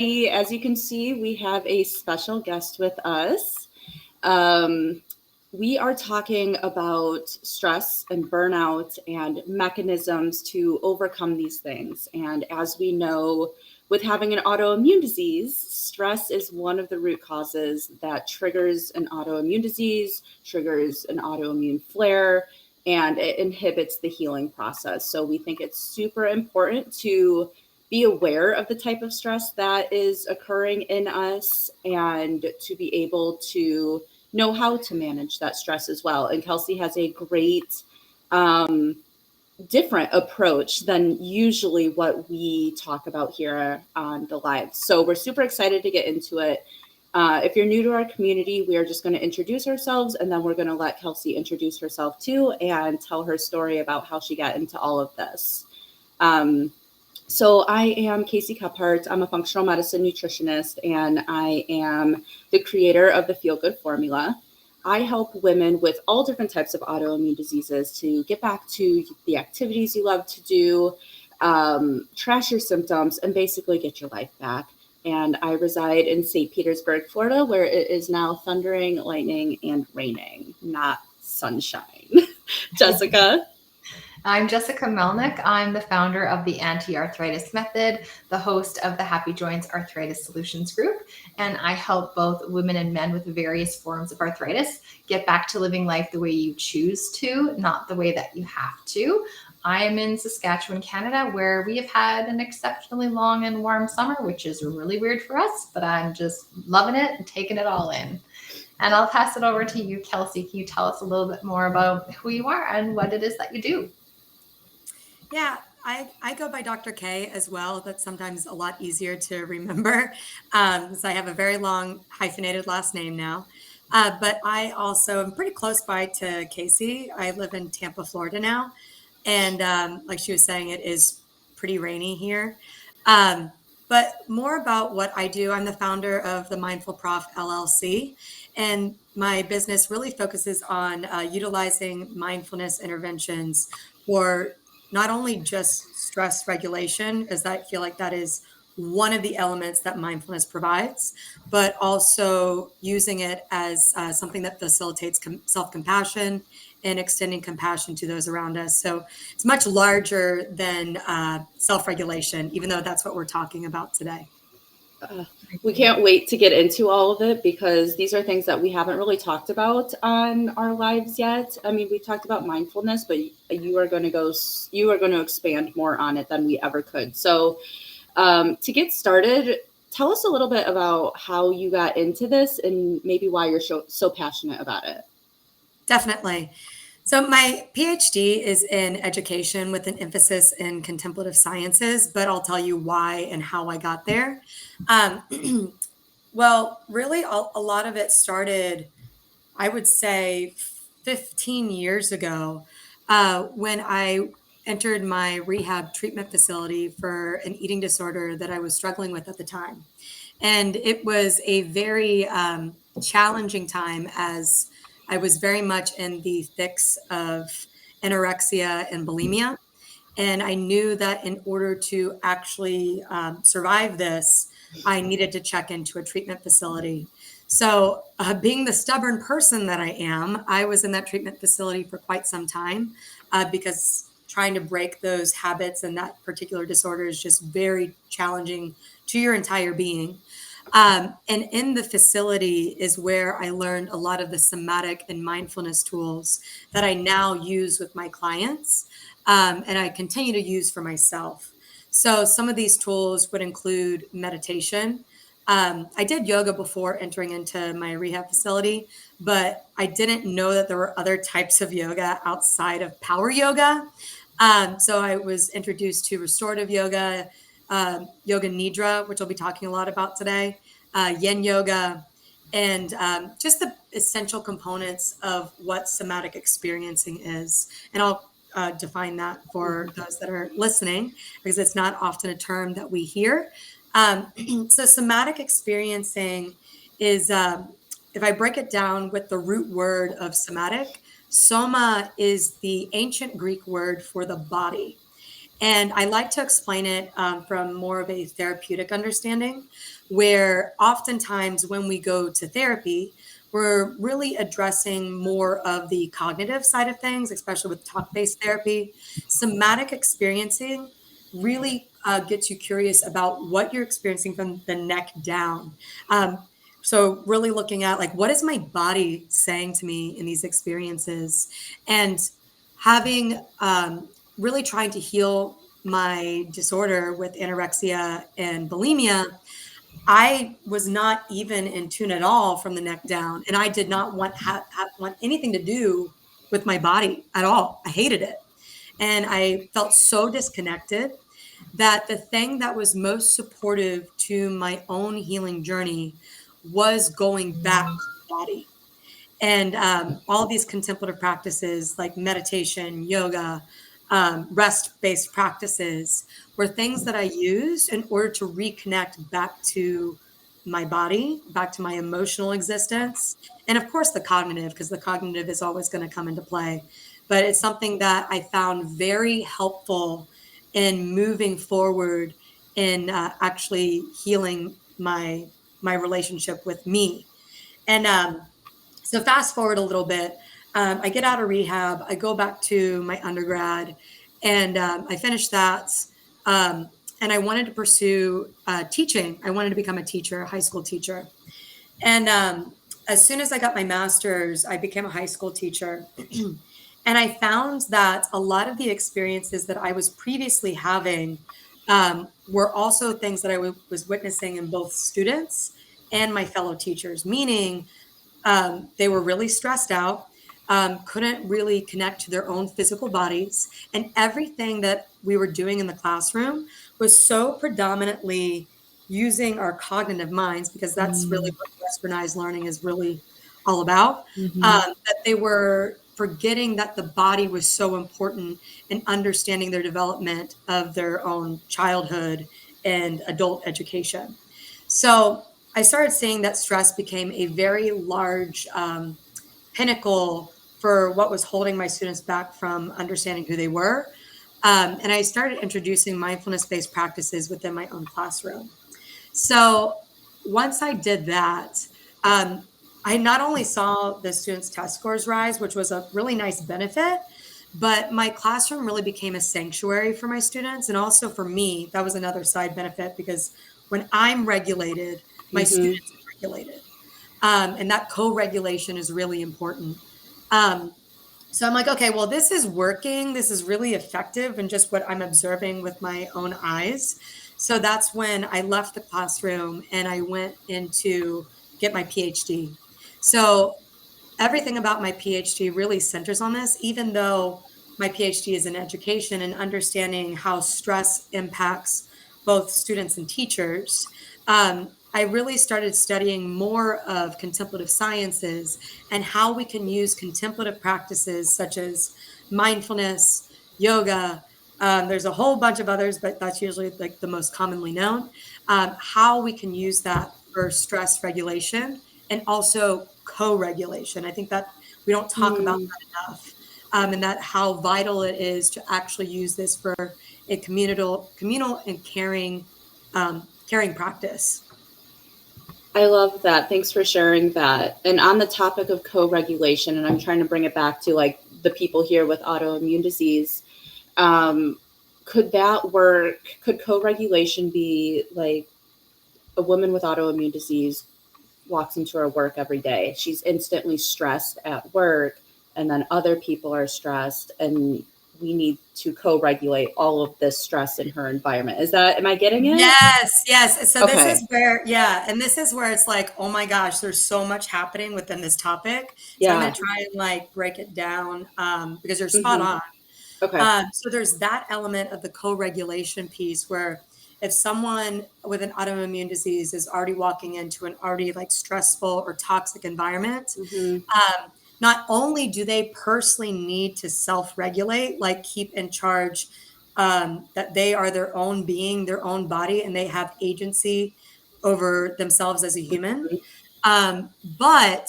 As you can see, we have a special guest with us. Um, we are talking about stress and burnout and mechanisms to overcome these things. And as we know, with having an autoimmune disease, stress is one of the root causes that triggers an autoimmune disease, triggers an autoimmune flare, and it inhibits the healing process. So we think it's super important to be aware of the type of stress that is occurring in us and to be able to know how to manage that stress as well. And Kelsey has a great, um, different approach than usually what we talk about here on the live. So we're super excited to get into it. If you're new to our community, we are just going to introduce ourselves and then we're going to let Kelsey introduce herself too and tell her story about how she got into all of this. Um, so I am Casey Kephart. I'm a functional medicine nutritionist, and I am the creator of the Feel Good Formula. I help women with all different types of autoimmune diseases to get back to the activities you love to do, trash your symptoms, and basically get your life back. And I reside in St. Petersburg, Florida, where it is now thundering, lightning, and raining, not sunshine. Jessica. I'm Jessica Melnick. I'm the founder of the Anti-Arthritis Method, the host of the Happy Joints Arthritis Solutions Group, and I help both women and men with various forms of arthritis get back to living life the way you choose to, not the way that you have to. I am in Saskatchewan, Canada, where we have had an exceptionally long and warm summer, which is really weird for us, but I'm just loving it and taking it all in. And I'll pass it over to you, Kelsey. Can you tell us a little bit more about who you are and what it is that you do? Yeah, I go by Dr. K as well. That's sometimes a lot easier to remember because I have a very long hyphenated last name now. But I also am pretty close by to Casey. I live in Tampa, Florida now. And like she was saying, it is pretty rainy here. Um, but more about what I do, I'm the founder of the Mindful Prof LLC. And my business really focuses on utilizing mindfulness interventions for not only just stress regulation, as I feel like that is one of the elements that mindfulness provides, but also using it as something that facilitates self-compassion and extending compassion to those around us. So it's much larger than self-regulation, even though that's what we're talking about today. We can't wait to get into all of it because these are things that we haven't really talked about on our lives yet. I mean, we talked about mindfulness, but you are going to expand more on it than we ever could. So, to get started, tell us a little bit about how you got into this and maybe why you're so passionate about it. Definitely. So my PhD is in education with an emphasis in contemplative sciences, but I'll tell you why and how I got there. Um, well, really, a lot of it started, I would say, 15 years ago when I entered my rehab treatment facility for an eating disorder that I was struggling with at the time. And it was a very challenging time as I was very much in the fix of anorexia and bulimia. And I knew that in order to actually survive this, I needed to check into a treatment facility. So, being the stubborn person that I am, I was in that treatment facility for quite some time because trying to break those habits and that particular disorder is just very challenging to your entire being. And in the facility is where I learned a lot of the somatic and mindfulness tools that I now use with my clients and I continue to use for myself. So some of these tools would include meditation. I did yoga before entering into my rehab facility, but I didn't know that there were other types of yoga outside of power yoga. So I was introduced to restorative yoga, yoga Nidra, which I'll be talking a lot about today, yin yoga, and just the essential components of what somatic experiencing is. And I'll define that for those that are listening, because it's not often a term that we hear. So somatic experiencing is, if I break it down with the root word of somatic, soma is the ancient Greek word for the body. And I like to explain it from more of a therapeutic understanding, where oftentimes when we go to therapy, we're really addressing more of the cognitive side of things, especially with talk-based therapy. Somatic experiencing really gets you curious about what you're experiencing from the neck down. So really looking at like, what is my body saying to me in these experiences? And having really trying to heal my disorder with anorexia and bulimia, I was not even in tune at all from the neck down, and I did not want anything to do with my body at all. I hated it, and I felt so disconnected that the thing that was most supportive to my own healing journey was going back to the body. And all these contemplative practices like meditation, yoga, rest-based practices were things that I used in order to reconnect back to my body, back to my emotional existence, and of course the cognitive, because the cognitive is always going to come into play. But it's something that I found very helpful in moving forward in actually healing my relationship with me. And so fast forward a little bit, I get out of rehab, I go back to my undergrad, and I finished that. And I wanted to pursue teaching. I wanted to become a teacher, a high school teacher. And as soon as I got my master's, I became a high school teacher. And I found that a lot of the experiences that I was previously having were also things that I was witnessing in both students and my fellow teachers, meaning they were really stressed out, couldn't really connect to their own physical bodies. And everything that we were doing in the classroom was so predominantly using our cognitive minds, because that's really what westernized learning is really all about, that they were forgetting that the body was so important in understanding their development of their own childhood and adult education. So I started seeing that stress became a very large pinnacle for what was holding my students back from understanding who they were. And I started introducing mindfulness-based practices within my own classroom. So once I did that, I not only saw the students' test scores rise, which was a really nice benefit, but my classroom really became a sanctuary for my students. And also for me, that was another side benefit, because when I'm regulated, my students are regulated. And that co-regulation is really important. So I'm like, okay, well, this is working. This is really effective and just what I'm observing with my own eyes. So that's when I left the classroom and I went in to get my PhD. So everything about my PhD really centers on this, even though my PhD is in education and understanding how stress impacts both students and teachers. I really started studying more of contemplative sciences and how we can use contemplative practices such as mindfulness, yoga. There's a whole bunch of others, but that's usually like the most commonly known. How we can use that for stress regulation and also co-regulation. I think that we don't talk about that enough, and that how vital it is to actually use this for a communal and caring practice. I love that. Thanks for sharing that. And on the topic of co-regulation, and I'm trying to bring it back to like the people here with autoimmune disease, could that work? Could co-regulation be like a woman with autoimmune disease walks into her work every day? She's instantly stressed at work, and then other people are stressed, and we need to co-regulate all of this stress in her environment. Am I getting it? Yes. So Okay. this is where, and this is where it's like, oh my gosh, there's so much happening within this topic. So I'm going to try and like break it down because you're spot on. Okay. So there's that element of the co-regulation piece where if someone with an autoimmune disease is already walking into an already like stressful or toxic environment, not only do they personally need to self-regulate, like keep in charge, that they are their own being, their own body, and they have agency over themselves as a human. But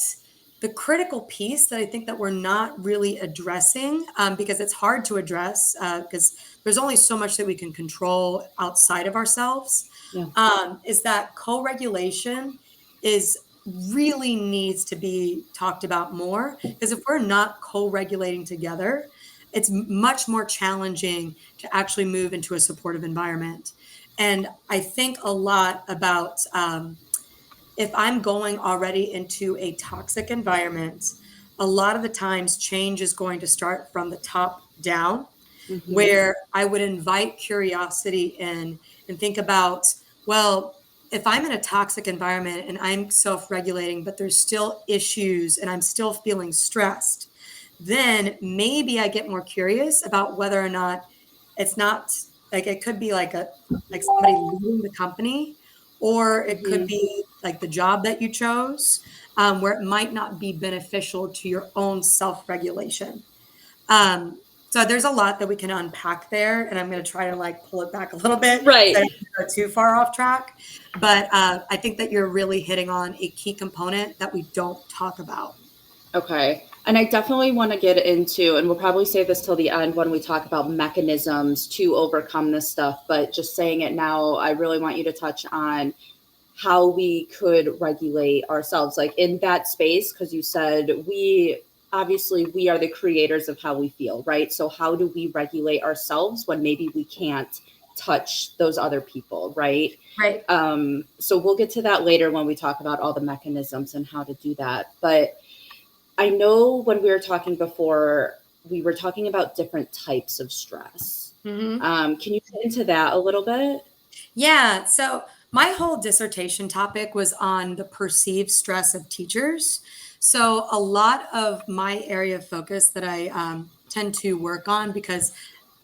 the critical piece that I think that we're not really addressing, because it's hard to address, because there's only so much that we can control outside of ourselves, Yeah. is that co-regulation is really needs to be talked about more. Because if we're not co-regulating together, it's much more challenging to actually move into a supportive environment. And I think a lot about, if I'm going already into a toxic environment, a lot of the times change is going to start from the top down, Mm-hmm. where I would invite curiosity in and think about, well, if I'm in a toxic environment and I'm self-regulating, but there's still issues and I'm still feeling stressed, then maybe I get more curious about whether or not it's not like, it could be like like somebody leaving the company, or it could Mm-hmm. be like the job that you chose, where it might not be beneficial to your own self-regulation. Um, so there's a lot that we can unpack there, and I'm going to try to like pull it back a little bit Right. so I don't go too far off track. But I think that you're really hitting on a key component that we don't talk about. Okay. And I definitely want to get into, and we'll probably save this till the end when we talk about mechanisms to overcome this stuff. But just saying it now, I really want you to touch on how we could regulate ourselves, like in that space, because you said we are the creators of how we feel, right? So how do we regulate ourselves when maybe we can't touch those other people, right? Right. So we'll get to that later when we talk about all the mechanisms and how to do that. But I know when we were talking before, we were talking about different types of stress. Mm-hmm. Can you get into that a little bit? Yeah. So my whole dissertation topic was on the perceived stress of teachers. So a lot of my area of focus that I tend to work on, because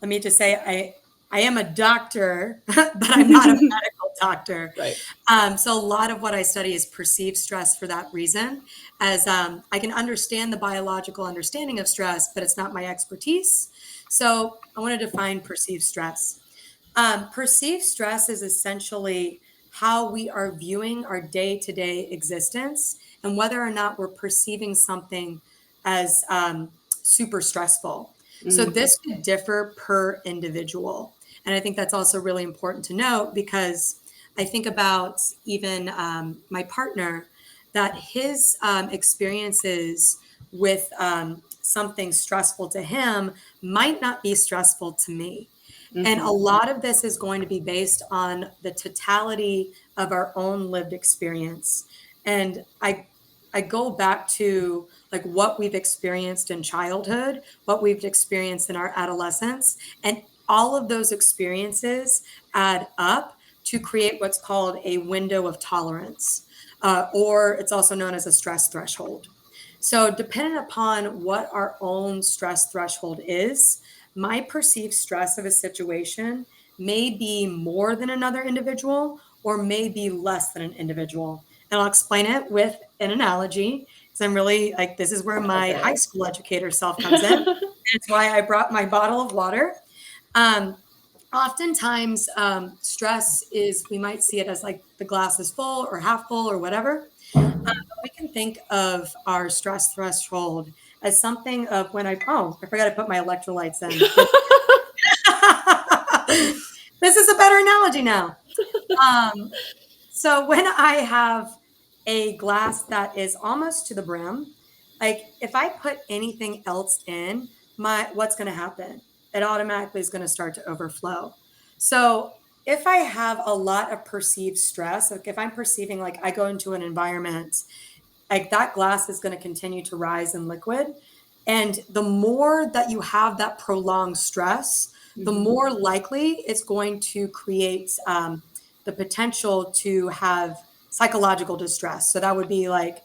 let me just say, I am a doctor, but I'm not a medical doctor. Right. So a lot of what I study is perceived stress for that reason, as I can understand the biological understanding of stress, but it's not my expertise. So I want to define perceived stress. Perceived stress is essentially how we are viewing our day-to-day existence and whether or not we're perceiving something as super stressful. So Mm. this could differ per individual. And I think that's also really important to note, because I think about even my partner, that his experiences with something stressful to him might not be stressful to me. And a Mhm. lot of this is going to be based on the totality of our own lived experience. And I go back to like what we've experienced in childhood, what we've experienced in our adolescence, and all of those experiences add up to create what's called a window of tolerance, or it's also known as a stress threshold. So, depending upon what our own stress threshold is, my perceived stress of a situation may be more than another individual or may be less than an individual. And I'll explain it with an analogy, because I'm really like, this is where my high Okay. school educator self comes in. It's why I brought my bottle of water. Um, Oftentimes, stress is, we might see it as like the glass is full or half full or whatever. We can think of our stress threshold as something of when I forgot to put my electrolytes in. This is a better analogy now. Um, so when I have a glass that is almost to the brim, like if I put anything else in, what's going to happen? It automatically is going to start to overflow. So if I have a lot of perceived stress, like if I'm perceiving like I go into an environment, like that glass is going to continue to rise in liquid. And the more that you have that prolonged stress, the Mhm. more likely it's going to create the potential to have psychological distress. So that would be like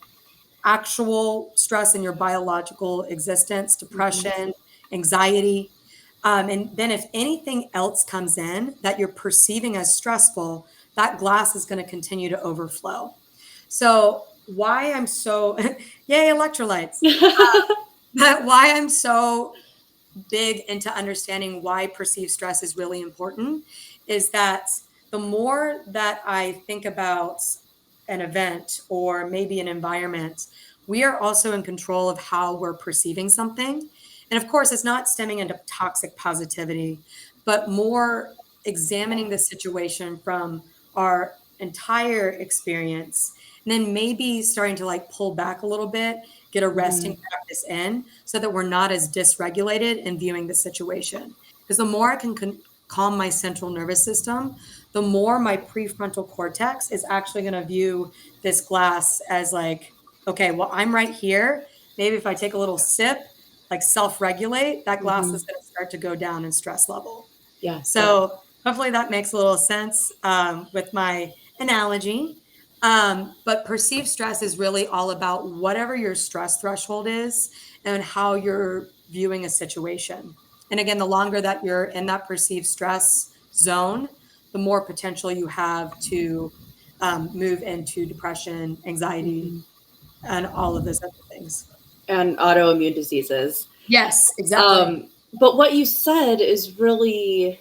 actual stress in your biological existence, Mhm. depression, anxiety. And then if anything else comes in that you're perceiving as stressful, that glass is going to continue to overflow. So why I'm so yay electrolytes. But why I'm so big into understanding why perceived stress is really important is that the more that I think about an event or maybe an environment, we are also in control of how we're perceiving something. And of course, it's not stemming into toxic positivity, but more examining the situation from our entire experience, and then maybe starting to like pull back a little bit, get a resting practice in so that we're not as dysregulated in viewing the situation. Because the more I can calm my central nervous system, the more my prefrontal cortex is actually going to view this glass as like, okay, well, I'm right here. Maybe if I take a little sip, like self-regulate, that glass is going to start to go down in stress level. Yeah. So hopefully that makes a little sense with my analogy. But perceived stress is really all about whatever your stress threshold is and how you're viewing a situation. And again, the longer that you're in that perceived stress zone, the more potential you have to move into depression, anxiety, and all of those other things. And autoimmune diseases. Yes, exactly. But what you said is really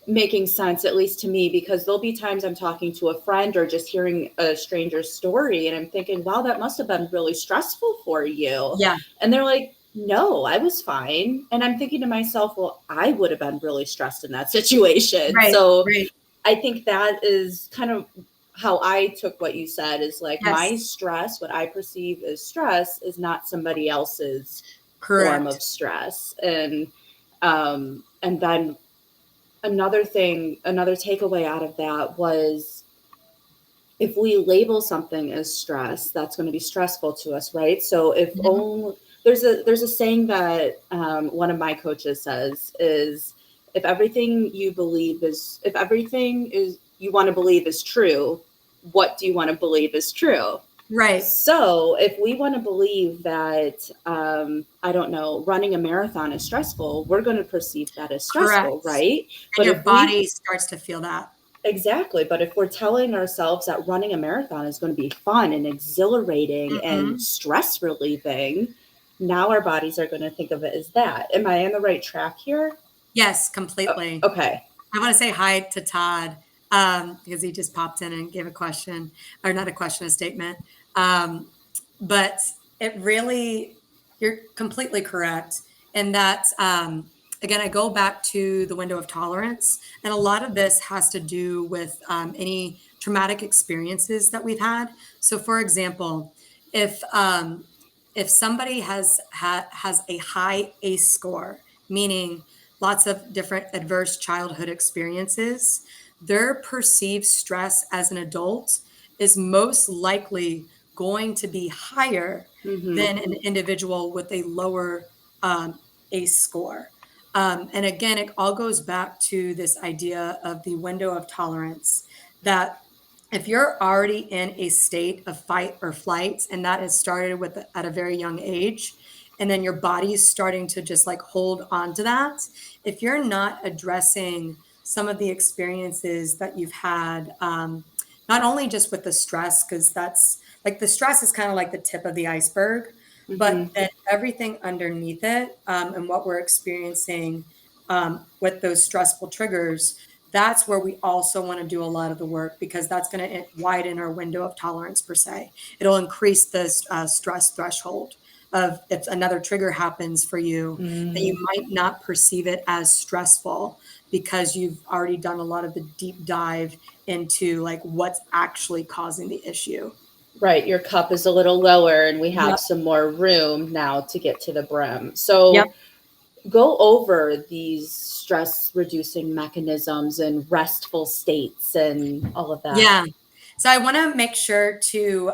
making sense, at least to me, because there'll be times I'm talking to a friend or just hearing a stranger's story and I'm thinking, wow, that must have been really stressful for you. Yeah. And they're like, no, I was fine. And I'm thinking to myself, well, I would have been really stressed in that situation. Right. So Right. I think that is kind of how I took what you said, is like my Yes. stress, what I perceive as stress, is not somebody else's Correct. form of stress. And then another takeaway out of that was, if we label something as stress, that's going to be stressful to us, right? So if there's a saying that one of my coaches says is, if everything you want to believe is true, what do you want to believe is true? Right. So if we want to believe that, I don't know, running a marathon is stressful, we're going to perceive that as stressful, Correct. right? And But your if body starts to feel that. Exactly. But if we're telling ourselves that running a marathon is going to be fun and exhilarating and stress relieving, now our bodies are going to think of it as that. Am I on the right track here? Yes, completely. Okay. I want to say hi to Todd because he just popped in and gave a question, or not a question, a statement. But it really, you're completely correct. And that, again, I go back to the window of tolerance. And a lot of this has to do with any traumatic experiences that we've had. So, for example, if somebody has a high ACE score, meaning lots of different adverse childhood experiences, their perceived stress as an adult is most likely going to be higher than an individual with a lower ACE score. And again, it all goes back to this idea of the window of tolerance, that if you're already in a state of fight or flight, and that has started at a very young age, and then your body is starting to just like hold on to that, if you're not addressing some of the experiences that you've had, not only just with the stress, because that's like the stress is kind of like the tip of the iceberg, but then everything underneath it, and what we're experiencing with those stressful triggers, that's where we also want to do a lot of the work, because that's going to widen our window of tolerance per se. It'll increase the stress threshold of, if another trigger happens for you, that you might not perceive it as stressful because you've already done a lot of the deep dive into like what's actually causing the issue. Right. Your cup is a little lower and we have some more room now to get to the brim. So go over these stress reducing mechanisms and restful states and all of that. Yeah. So I want to make sure to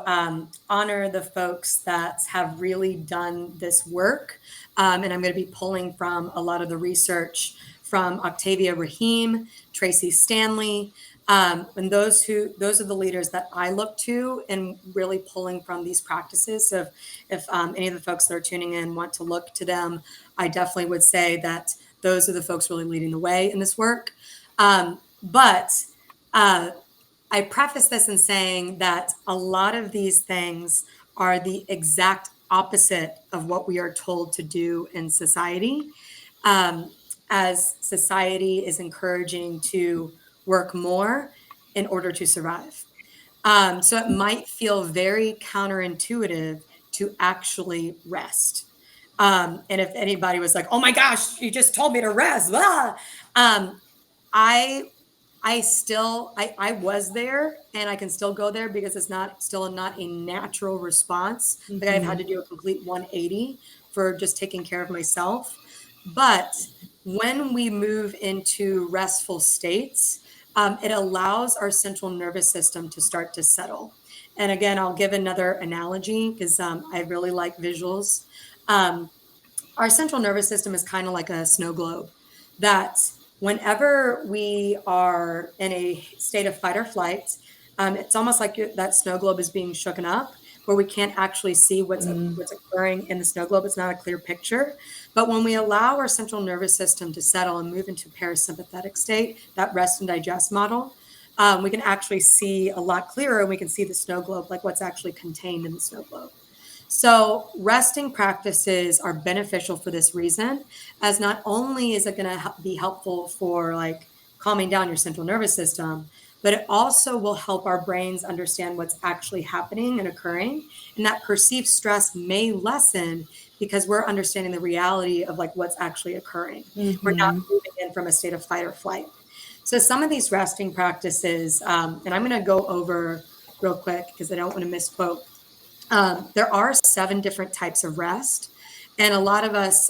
honor the folks that have really done this work. And I'm going to be pulling from a lot of the research from Octavia Rahim, Tracy Stanley, and those are the leaders that I look to in really pulling from these practices. So if any of the folks that are tuning in want to look to them, I definitely would say that those are the folks really leading the way in this work. But I preface this in saying that a lot of these things are the exact opposite of what we are told to do in society, as society is encouraging to work more in order to survive. So it might feel very counterintuitive to actually rest. And if anybody was like, oh my gosh, you just told me to rest. Blah. I was there, and I can still go there because it's not a natural response. Like I've had to do a complete 180 for just taking care of myself. But when we move into restful states, it allows our central nervous system to start to settle. And again, I'll give another analogy because I really like visuals. Our central nervous system is kind of like a snow globe that whenever we are in a state of fight or flight, it's almost like that snow globe is being shooken up where we can't actually see what's occurring in the snow globe. It's not a clear picture. But when we allow our central nervous system to settle and move into parasympathetic state, that rest and digest model, we can actually see a lot clearer, and we can see the snow globe, like what's actually contained in the snow globe. So resting practices are beneficial for this reason, as not only is it going to be helpful for like calming down your central nervous system, but it also will help our brains understand what's actually happening and occurring. And that perceived stress may lessen because we're understanding the reality of like what's actually occurring. We're not moving in from a state of fight or flight. So some of these resting practices, and I'm going to go over real quick because I don't want to misquote. There are 7 different types of rest. And a lot of us,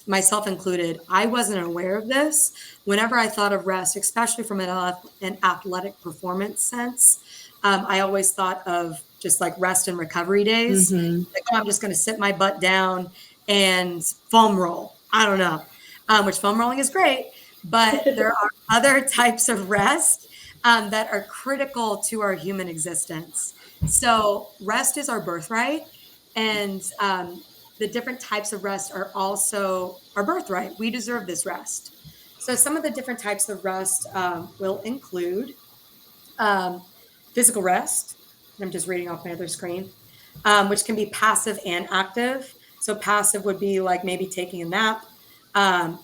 myself included, I wasn't aware of this. Whenever I thought of rest, especially from an athletic performance sense, I always thought of just like rest and recovery days. Like, oh, I'm just going to sit my butt down and foam roll. I don't know, which foam rolling is great. But there are other types of rest that are critical to our human existence. So rest is our birthright, and the different types of rest are also our birthright. We deserve this rest. So some of the different types of rest will include physical rest. I'm just reading off my other screen, which can be passive and active. So passive would be like maybe taking a nap.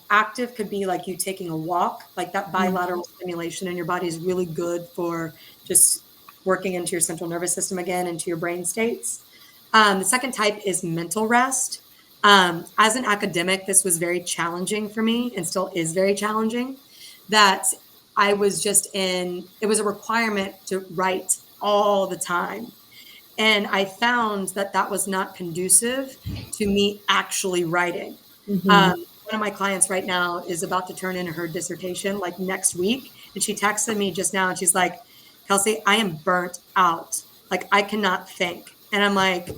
Active could be like you taking a walk, like that bilateral stimulation in your body is really good for just working into your central nervous system again, into your brain states. The second type is mental rest. As an academic, this was very challenging for me and still is very challenging. That I was it was a requirement to write all the time. And I found that was not conducive to me actually writing. One of my clients right now is about to turn in her dissertation like next week. And she texted me just now and she's like, Kelsey, I am burnt out. Like I cannot think. And I'm like,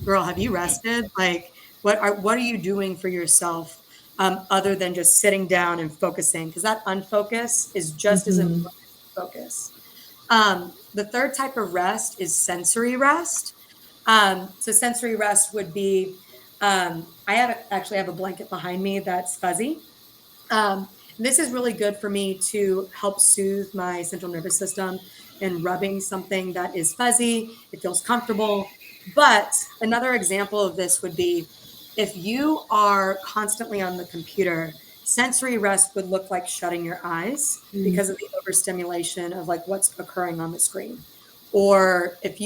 girl, have you rested? Like, what are you doing for yourself other than just sitting down and focusing? Because that unfocus is just as important as focus. The third type of rest is sensory rest. So sensory rest would be, I actually have a blanket behind me that's fuzzy. This is really good for me to help soothe my central nervous system and rubbing something that is fuzzy. It feels comfortable. But another example of this would be if you are constantly on the computer, sensory rest would look like shutting your eyes because of the overstimulation of like what's occurring on the screen. Or if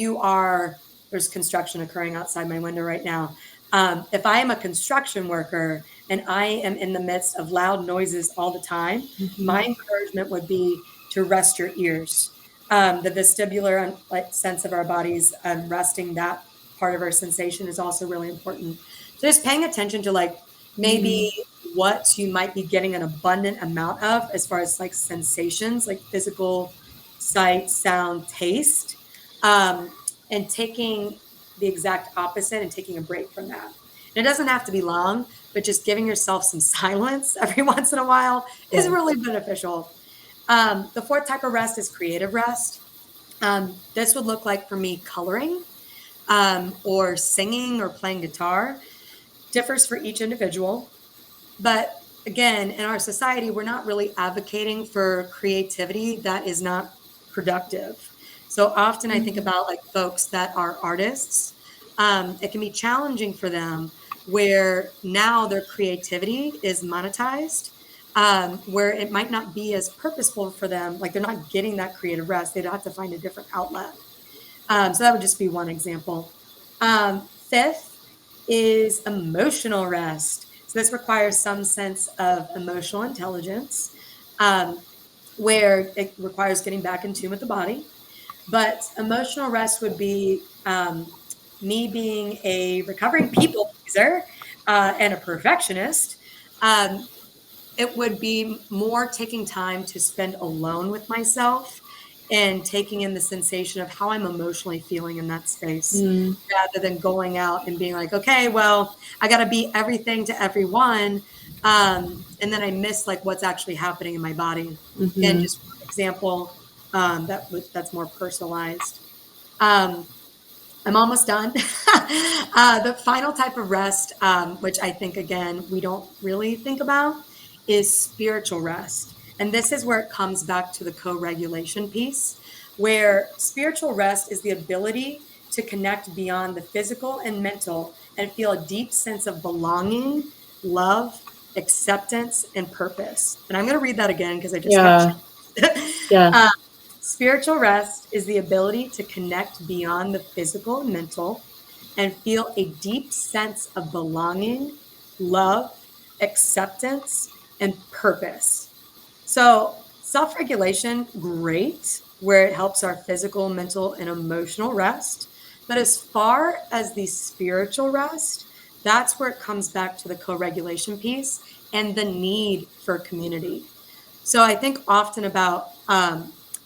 there's construction occurring outside my window right now. If I am a construction worker and I am in the midst of loud noises all the time, my encouragement would be to rest your ears. The vestibular sense of our bodies, resting that part of our sensation is also really important. So just paying attention to like maybe what you might be getting an abundant amount of as far as like sensations, like physical, sight, sound, taste, and taking the exact opposite and taking a break from that. And it doesn't have to be long, but just giving yourself some silence every once in a while is really beneficial. The fourth type of rest is creative rest. This would look like for me coloring or singing or playing guitar. Differs for each individual. But again, in our society, we're not really advocating for creativity that is not productive. So often I think about like folks that are artists. It can be challenging for them where now their creativity is monetized, where it might not be as purposeful for them. Like they're not getting that creative rest. They'd have to find a different outlet. So that would just be one example. Fifth is emotional rest. So this requires some sense of emotional intelligence, where it requires getting back in tune with the body. But emotional rest would be me being a recovering people pleaser and a perfectionist. Um, it would be more taking time to spend alone with myself and taking in the sensation of how I'm emotionally feeling in that space, rather than going out and being like, okay, well, I got to be everything to everyone. And then I miss like what's actually happening in my body. Again, just for example, that's more personalized. Um, I'm almost done. The final type of rest, which I think, again, we don't really think about, is spiritual rest. And this is where it comes back to the co-regulation piece, where spiritual rest is the ability to connect beyond the physical and mental and feel a deep sense of belonging, love, acceptance, and purpose. And I'm going to read that again because I just got Yeah. Spiritual rest is the ability to connect beyond the physical and mental and feel a deep sense of belonging, love, acceptance, and purpose. So, self regulation, great, where it helps our physical, mental, and emotional rest. But as far as the spiritual rest, that's where it comes back to the co regulation piece and the need for community. So I think often about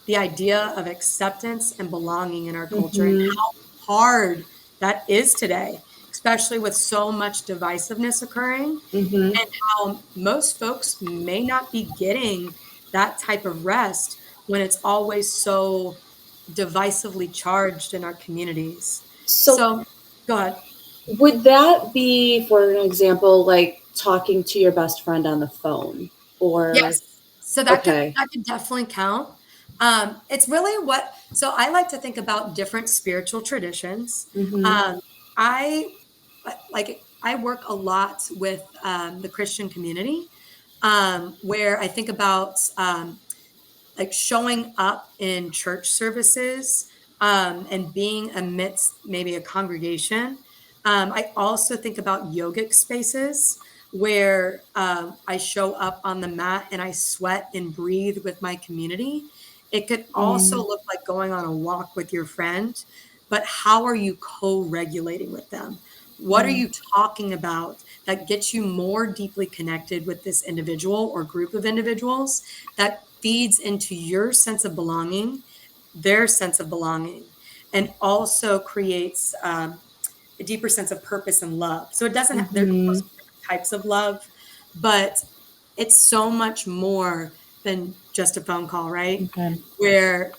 the idea of acceptance and belonging in our culture and how hard that is today, especially with so much divisiveness occurring, and how most folks may not be getting that type of rest when it's always so divisively charged in our communities. So So go ahead. would that be, for an example, like talking to your best friend on the phone? Or Yes. So okay. that could definitely count. It's really what, so I like to think about different spiritual traditions. Um, I I work a lot with the Christian community, where I think about like showing up in church services, and being amidst maybe a congregation. I also think about yogic spaces where I show up on the mat and I sweat and breathe with my community. It could also look like going on a walk with your friend, but how are you co-regulating with them? What are you talking about that gets you more deeply connected with this individual or group of individuals that feeds into your sense of belonging, their sense of belonging, and also creates a deeper sense of purpose and love. So it doesn't have, there's different types of love, but it's so much more than just a phone call, right? Okay. Where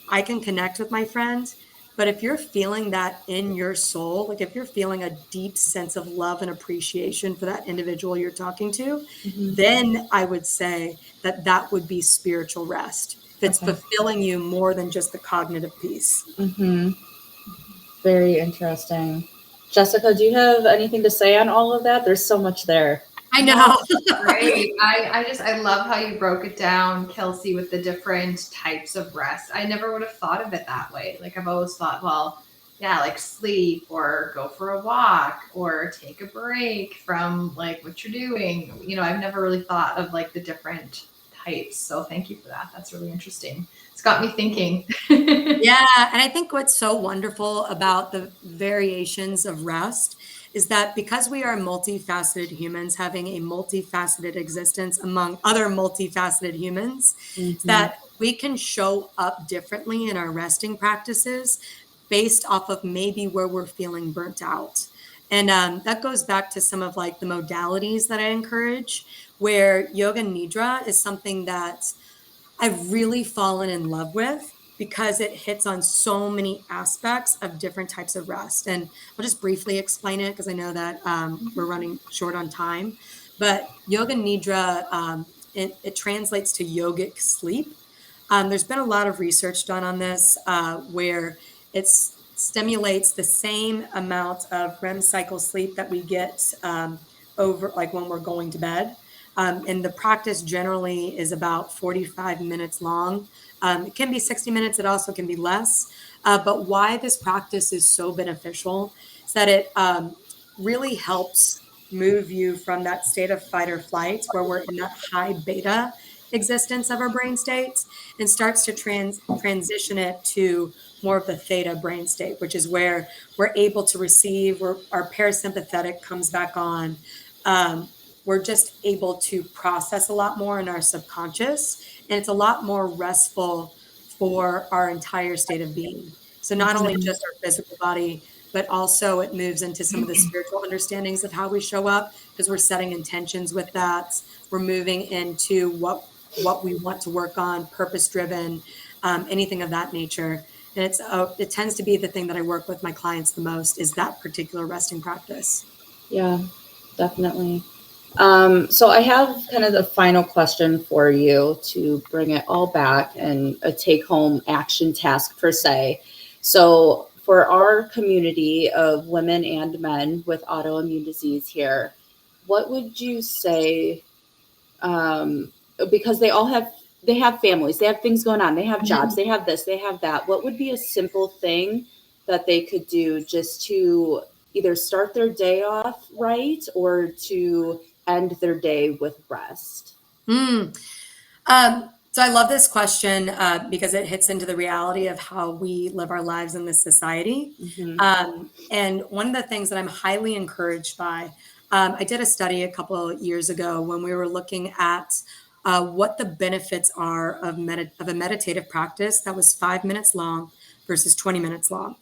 I can connect with my friend, but if you're feeling that in your soul, like if you're feeling a deep sense of love and appreciation for that individual you're talking to, then I would say that that would be spiritual rest. If it's Okay. fulfilling you more than just the cognitive piece. Very interesting. Jessica, do you have anything to say on all of that? There's so much there. I know. Great. I love how you broke it down, Kelsey, with the different types of rest. I never would have thought of it that way. Like I've always thought, well, yeah, like sleep or go for a walk or take a break from like what you're doing. You know, I've never really thought of like the different types. So thank you for that. That's really interesting. It's got me thinking. Yeah, and I think what's so wonderful about the variations of rest is that because we are multifaceted humans having a multifaceted existence among other multifaceted humans, that we can show up differently in our resting practices based off of maybe where we're feeling burnt out. And that goes back to some of like the modalities that I encourage, where yoga nidra is something that I've really fallen in love with because it hits on so many aspects of different types of rest. And I'll just briefly explain it because I know that we're running short on time. But yoga nidra, it translates to yogic sleep. There's been a lot of research done on this where it stimulates the same amount of REM cycle sleep that we get over like when we're going to bed. And the practice generally is about 45 minutes long. It can be 60 minutes. It also can be less. But why this practice is so beneficial is that it really helps move you from that state of fight or flight where we're in that high beta existence of our brain states and starts to transition it to more of the theta brain state, which is where we're able to receive, where our parasympathetic comes back on. We're just able to process a lot more in our subconscious, and it's a lot more restful for our entire state of being. So not only just our physical body, but also it moves into some of the spiritual understandings of how we show up because we're setting intentions with that. We're moving into what we want to work on, purpose driven, anything of that nature. And it tends to be the thing that I work with my clients the most is that particular resting practice. Yeah, definitely. So I have kind of the final question for you to bring it all back and a take-home action task per se. So for our community of women and men with autoimmune disease here, what would you say? Because they have families, they have things going on, they have jobs, they have this, they have that. What would be a simple thing that they could do just to either start their day off right or to end their day with rest? Mm. So I love this question because it hits into the reality of how we live our lives in this society. And one of the things that I'm highly encouraged by, I did a study a couple of years ago when we were looking at what the benefits are of a meditative practice that was 5 minutes long versus 20 minutes long.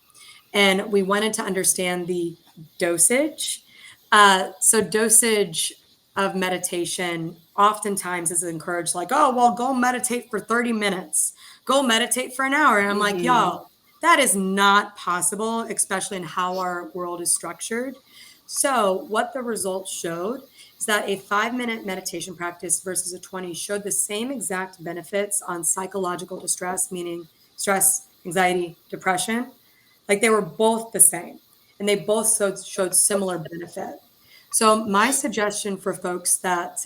And we wanted to understand the dosage. So dosage of meditation oftentimes is encouraged like, oh, well, go meditate for 30 minutes, go meditate for an hour. And I'm like, y'all, that is not possible, especially in how our world is structured. So what the results showed is that a 5-minute meditation practice versus a 20 showed the same exact benefits on psychological distress, meaning stress, anxiety, depression. Like they were both the same and they both showed similar benefit. So my suggestion for folks that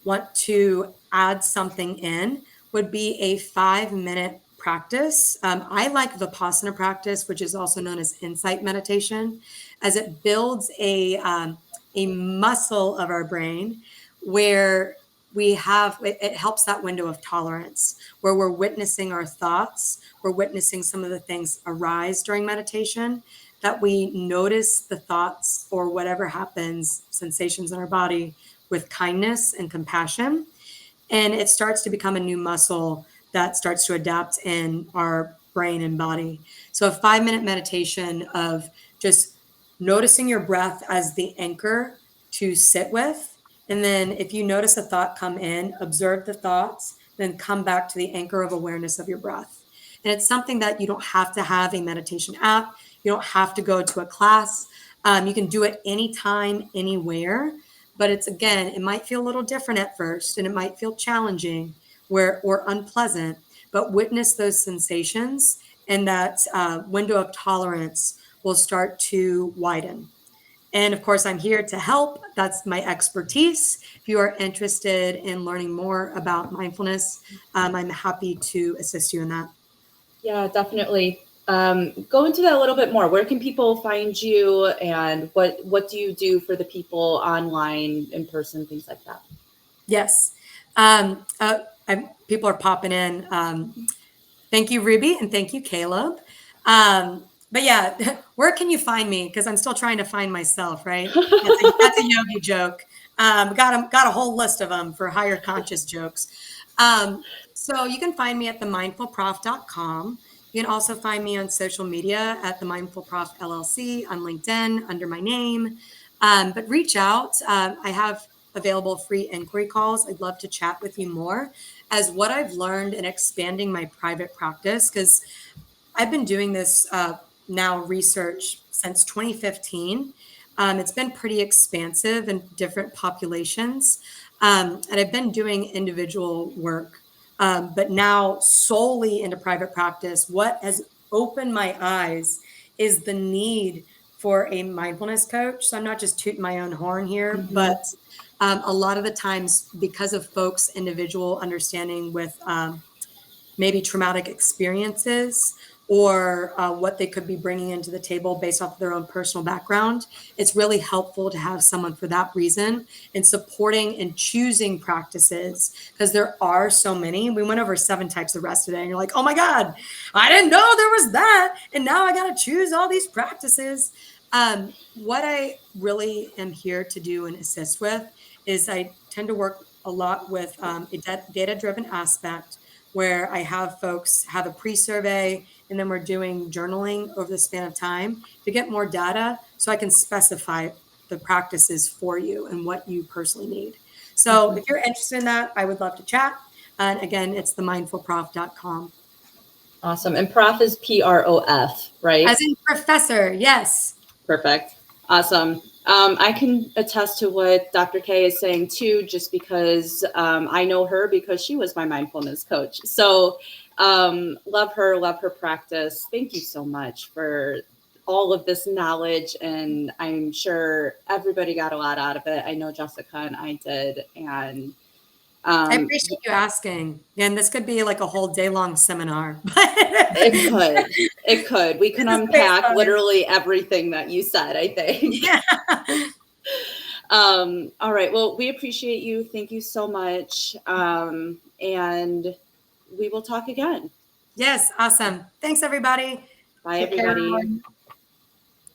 want to add something in would be a 5-minute practice. I like Vipassana practice, which is also known as insight meditation, as it builds a muscle of our brain where it helps that window of tolerance where we're witnessing our thoughts, we're witnessing some of the things arise during meditation, that we notice the thoughts or whatever happens, sensations in our body with kindness and compassion. And it starts to become a new muscle that starts to adapt in our brain and body. So a 5-minute meditation of just noticing your breath as the anchor to sit with. And then if you notice a thought come in, observe the thoughts, then come back to the anchor of awareness of your breath. And it's something that you don't have to have a meditation app. You don't have to go to a class. You can do it anytime, anywhere. But it might feel a little different at first and it might feel challenging or unpleasant, but witness those sensations and that window of tolerance will start to widen. And of course, I'm here to help. That's my expertise. If you are interested in learning more about mindfulness, I'm happy to assist you in that. Yeah, definitely. Go into that a little bit more. Where can people find you, and what do you do for the people online, in person, things like that? Yes. People are popping in. Thank you, Ruby, and thank you, Caleb. But yeah, where can you find me? Because I'm still trying to find myself, right? That's a yogi joke. Got a whole list of them for higher conscious jokes. So you can find me at themindfulprof.com. You can also find me on social media at the Mindful Prof LLC on LinkedIn under my name. But reach out. I have available free inquiry calls. I'd love to chat with you more as what I've learned in expanding my private practice, because I've been doing this now research since 2015. It's been pretty expansive in different populations. And I've been doing individual work, but now solely into private practice. What has opened my eyes is the need for a mindfulness coach. So I'm not just tooting my own horn here, but a lot of the times because of folks' individual understanding with maybe traumatic experiences or what they could be bringing into the table based off of their own personal background. It's really helpful to have someone for that reason and supporting and choosing practices, because there are so many. We went over 7 types of rest today, and you're like, oh my God, I didn't know there was that. And now I got to choose all these practices. What I really am here to do and assist with is I tend to work a lot with a data-driven aspect, where I have folks have a pre-survey, and then we're doing journaling over the span of time to get more data so I can specify the practices for you and what you personally need. So if you're interested in that, I would love to chat. And again, it's themindfulprof.com. Awesome. And prof is PROF, right? As in professor, yes. Perfect. Awesome. I can attest to what Dr. K is saying too, just because I know her because she was my mindfulness coach. So love her practice. Thank you so much for all of this knowledge. And I'm sure everybody got a lot out of it. I know Jessica and I did. And I appreciate you asking. And this could be like a whole day-long seminar. It could. We can unpack literally everything that you said, I think. Yeah. All right. Well, we appreciate you. Thank you so much. And we will talk again. Yes. Awesome. Thanks, everybody. Bye, everybody.